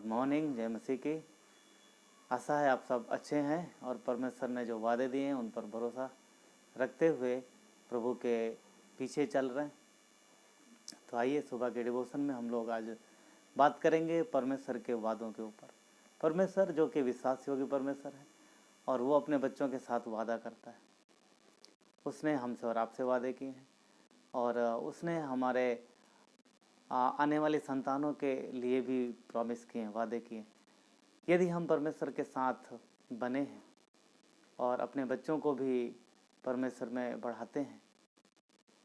Good morning. जय मसीह की। आशा है आप सब अच्छे हैं और परमेश्वर ने जो वादे दिए हैं उन पर भरोसा रखते हुए प्रभु के पीछे चल रहे हैं। तो आइए सुबह के डिवोशन में हम लोग आज बात करेंगे परमेश्वर के वादों के ऊपर। परमेश्वर जो कि विश्वास योग्य परमेश्वर है और वो अपने बच्चों के साथ वादा करता है। उसने हमसे और आपसे वादे किए हैं और उसने हमारे आने वाली संतानों के लिए भी प्रॉमिस किए हैं, वादे किए हैं। यदि हम परमेश्वर के साथ बने हैं और अपने बच्चों को भी परमेश्वर में बढ़ाते हैं,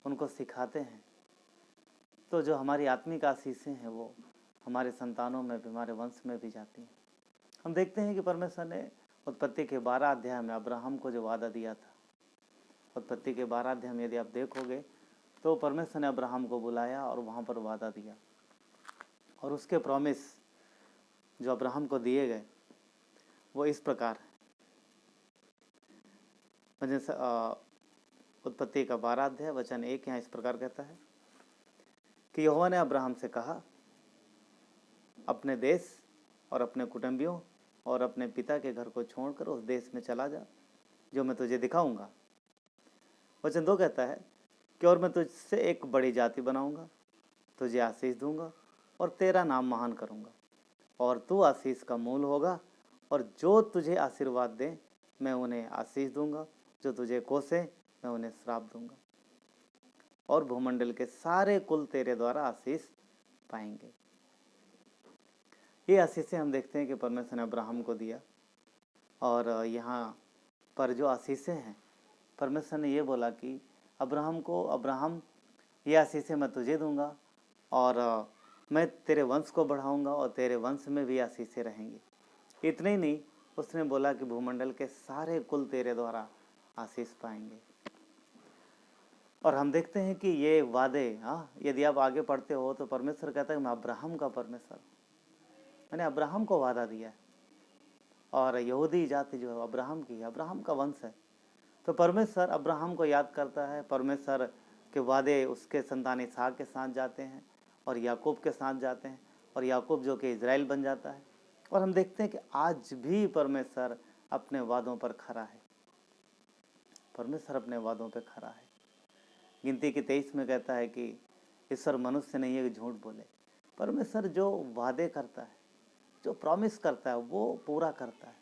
उनको सिखाते हैं, तो जो हमारी आत्मिक आशीषें हैं वो हमारे संतानों में भी, हमारे वंश में भी जाती हैं। हम देखते हैं कि परमेश्वर ने उत्पत्ति के 12 अध्याय में अब्राहम को जो वादा दिया था, उत्पत्ति के 12 अध्याय में यदि आप देखोगे तो परमेश्वर ने अब्राहम को बुलाया और वहाँ पर वादा दिया और उसके प्रॉमिस जो अब्राहम को दिए गए वो इस प्रकार है। जैसे उत्पत्ति का 12 अध्याय वचन 1 यहाँ इस प्रकार कहता है कि यहोवा ने अब्राहम से कहा, अपने देश और अपने कुटुंबियों और अपने पिता के घर को छोड़कर उस देश में चला जा जो मैं तुझे दिखाऊंगा। वचन 2 कहता है कि और मैं तुझसे एक बड़ी जाति बनाऊंगा, तुझे आशीष दूंगा और तेरा नाम महान करूंगा और तू आशीष का मूल होगा और जो तुझे आशीर्वाद दे मैं उन्हें आशीष दूंगा, जो तुझे कोसे मैं उन्हें श्राप दूंगा और भूमंडल के सारे कुल तेरे द्वारा आशीष पाएंगे। ये आशीषें हम देखते हैं कि परमेश्वर ने अब्राहम को दिया और यहाँ पर जो आशीषें हैं परमेश्वर ने ये बोला कि अब्राहम ये आशीषें मैं तुझे दूंगा और मैं तेरे वंश को बढ़ाऊंगा और तेरे वंश में भी आशीषें रहेंगी। इतने ही नहीं, उसने बोला कि भूमंडल के सारे कुल तेरे द्वारा आशीष पाएंगे। और हम देखते हैं कि ये वादे, यदि आप आगे पढ़ते हो तो परमेश्वर कहता है मैं अब्राहम का परमेश्वर, मैंने अब्राहम को वादा दिया है और यहूदी जाति जो है अब्राहम की, अब्राहम का वंश है। तो परमेश्वर अब्राहम को याद करता है। परमेश्वर के वादे उसके संतान इसहाक के साथ जाते हैं और याकूब के साथ जाते हैं और याकूब जो कि इजराइल बन जाता है। और हम देखते हैं कि आज भी परमेश्वर अपने वादों पर खरा है। परमेश्वर अपने वादों पर खरा है। गिनती की 23 में कहता है कि ईश्वर मनुष्य नहीं है कि झूठ बोले। परमेश्वर जो वादे करता है, जो प्रॉमिस करता है वो पूरा करता है।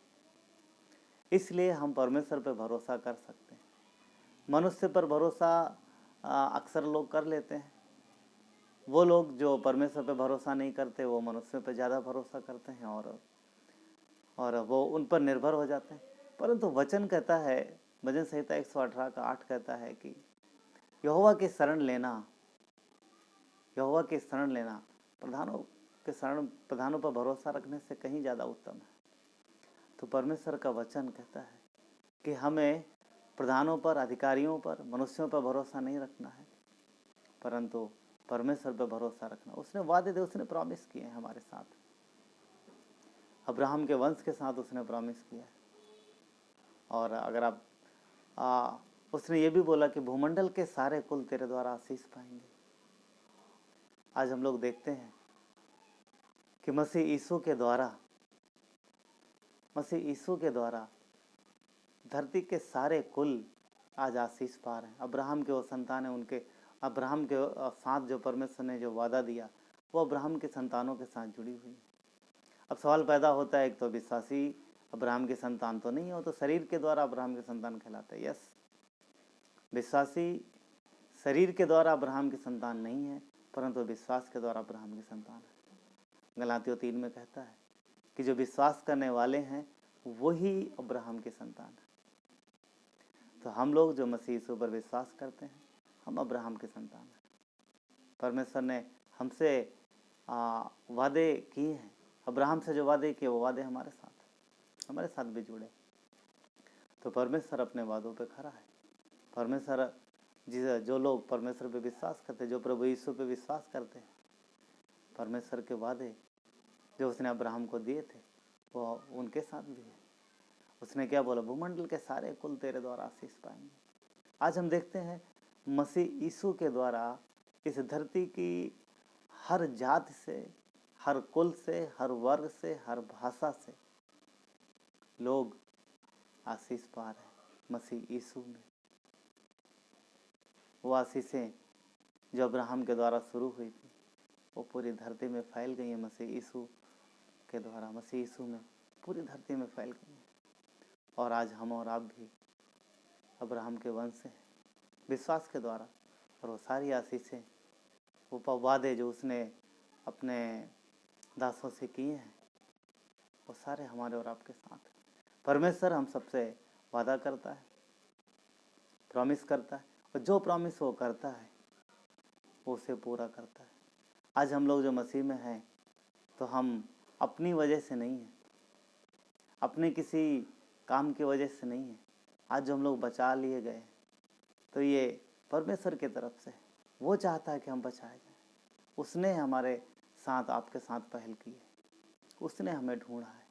इसलिए हम परमेश्वर पर भरोसा कर सकते हैं। मनुष्य पर भरोसा अक्सर लोग कर लेते हैं। वो लोग जो परमेश्वर पर भरोसा नहीं करते वो मनुष्य पर ज़्यादा भरोसा करते हैं और वो उन पर निर्भर हो जाते हैं। परंतु वचन कहता है, भजन संहिता 118 का 8 कहता है कि यहोवा की शरण लेना, यहोवा की शरण लेना प्रधानों पर भरोसा रखने से कहीं ज़्यादा उत्तम है। तो परमेश्वर का वचन कहता है कि हमें प्रधानों पर, अधिकारियों पर, मनुष्यों पर भरोसा नहीं रखना है, परंतु परमेश्वर पर भरोसा रखना। उसने वादे दे, उसने प्रॉमिस किए हैं हमारे साथ। अब्राहम के वंश के साथ उसने प्रॉमिस किया है। और अगर आप उसने ये भी बोला कि भूमंडल के सारे कुल तेरे द्वारा आशीष पाएंगे। आज हम लोग देखते हैं कि मसीह यीशु के द्वारा धरती के सारे कुल आज आशीष पा रहे हैं। अब्राहम के वो संतान है, उनके अब्राहम के साथ जो परमेश्वर ने जो वादा दिया वो अब्राहम के संतानों के साथ जुड़ी हुई है। अब सवाल पैदा होता है, एक तो विश्वासी अब्राहम के संतान तो नहीं है, वो तो शरीर के द्वारा अब्राहम के संतान कहलाते हैं। यस, विश्वासी शरीर के द्वारा अब्राहम की संतान नहीं है, परंतु विश्वास के द्वारा अब्राहम की संतान है। गलातियों 3 में कहता है कि जो विश्वास करने वाले हैं वही अब्राहम की संतान है। तो हम लोग जो मसीह यीशु पर विश्वास करते हैं हम अब्राहम के संतान हैं। परमेश्वर ने हमसे वादे किए हैं। अब्राहम से जो वादे किए वो वादे हमारे साथ भी जुड़े। तो परमेश्वर अपने वादों पे खरा है। परमेश्वर जो लोग परमेश्वर पे विश्वास करते हैं, जो प्रभु यीशु पे विश्वास करते हैं, परमेश्वर के वादे जो उसने अब्राहम को दिए थे वो उनके साथ भी है। उसने क्या बोला? भूमंडल के सारे कुल तेरे द्वारा आशीष पाएंगे। आज हम देखते हैं मसीह यीशु के द्वारा इस धरती की हर जात से, हर कुल से, हर वर्ग से, हर भाषा से लोग आशीष पा रहे हैं मसीह यीशु में। वो आशीषें जो अब्राहम के द्वारा शुरू हुई थी वो पूरी धरती में फैल गई हैं मसीह यीशु के द्वारा। मसीह यीशु में पूरी धरती में फैल गई हैं। और आज हम और आप भी अब्राहम के वंश से हैं विश्वास के द्वारा। और वो सारी आशीषें, वो वादे जो उसने अपने दासों से किए हैं, वो सारे हमारे और आपके साथ हैं। परमेश्वर हम सबसे वादा करता है, प्रॉमिस करता है, और जो प्रॉमिस वो करता है वो उसे पूरा करता है। आज हम लोग जो मसीह में हैं तो हम अपनी वजह से नहीं हैं, अपने किसी काम की वजह से नहीं हैं। आज जो हम लोग बचा लिए गए हैं तो ये परमेश्वर की तरफ से है। वो चाहता है कि हम बचाए जाएं। उसने हमारे साथ, आपके साथ पहल की है। उसने हमें ढूंढा है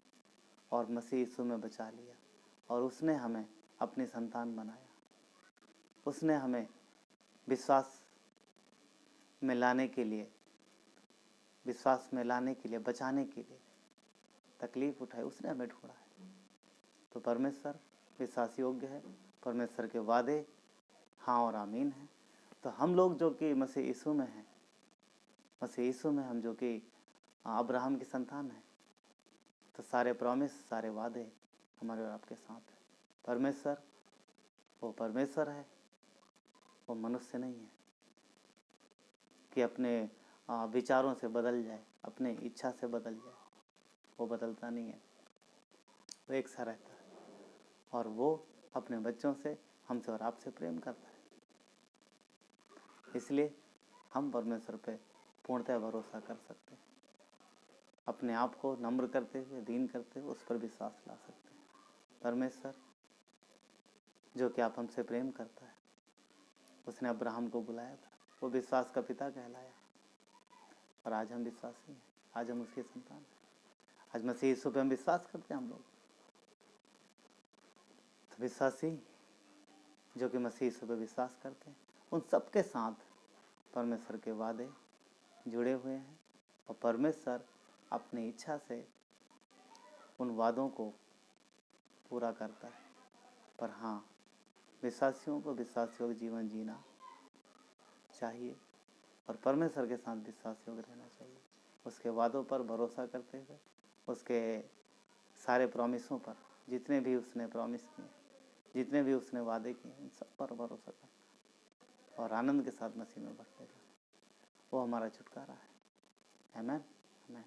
और मसीह यीशु में बचा लिया, और उसने हमें अपनी संतान बनाया। उसने हमें विश्वास में लाने के लिए, बचाने के लिए तकलीफ उठाई। उसने हमें ढूंढा है। तो परमेश्वर विश्वास योग्य है। परमेश्वर के वादे हाँ और आमीन हैं। तो हम लोग जो कि मसीह यीशु में हैं, मसीह यीशु में हम जो कि अब्राहम की संतान हैं, तो सारे प्रॉमिस, सारे वादे हमारे और आपके साथ हैं। परमेश्वर वो परमेश्वर है, वो मनुष्य नहीं है कि अपने विचारों से बदल जाए, अपने इच्छा से बदल जाए। वो बदलता नहीं है, वो एक सा रहता है, और वो अपने बच्चों से, हमसे और आपसे प्रेम करता है। इसलिए हम परमेश्वर पे पूर्णतः भरोसा कर सकते हैं। अपने आप को नम्र करते हुए, दीन करते हुए उस पर विश्वास ला सकते हैं। परमेश्वर जो कि आप हमसे प्रेम करता है, उसने अब्राहम को बुलाया था, वो विश्वास का पिता कहलाया। और आज हम विश्वासी हैं, आज हम उसकी संतान हैं। आज मसीह यीशु पे हम विश्वास करते हैं हम लोग। तो विश्वासी जो कि मसीह यीशु पे विश्वास करते हैं, उन सबके साथ परमेश्वर के वादे जुड़े हुए हैं, और परमेश्वर अपनी इच्छा से उन वादों को पूरा करता है। पर हाँ, विश्वासियों को विश्वास योग्य जीवन जीना चाहिए, और परमेश्वर के साथ विश्वास योग्य रहना चाहिए। उसके वादों पर भरोसा करते हुए, उसके सारे प्रॉमिसों पर, जितने भी उसने प्रॉमिस किए, जितने भी उसने वादे किए, उन सब पर भरोसा करना और आनंद के साथ मसीह में बढ़ते जाना। वो हमारा छुटकारा है। आमीन, आमीन।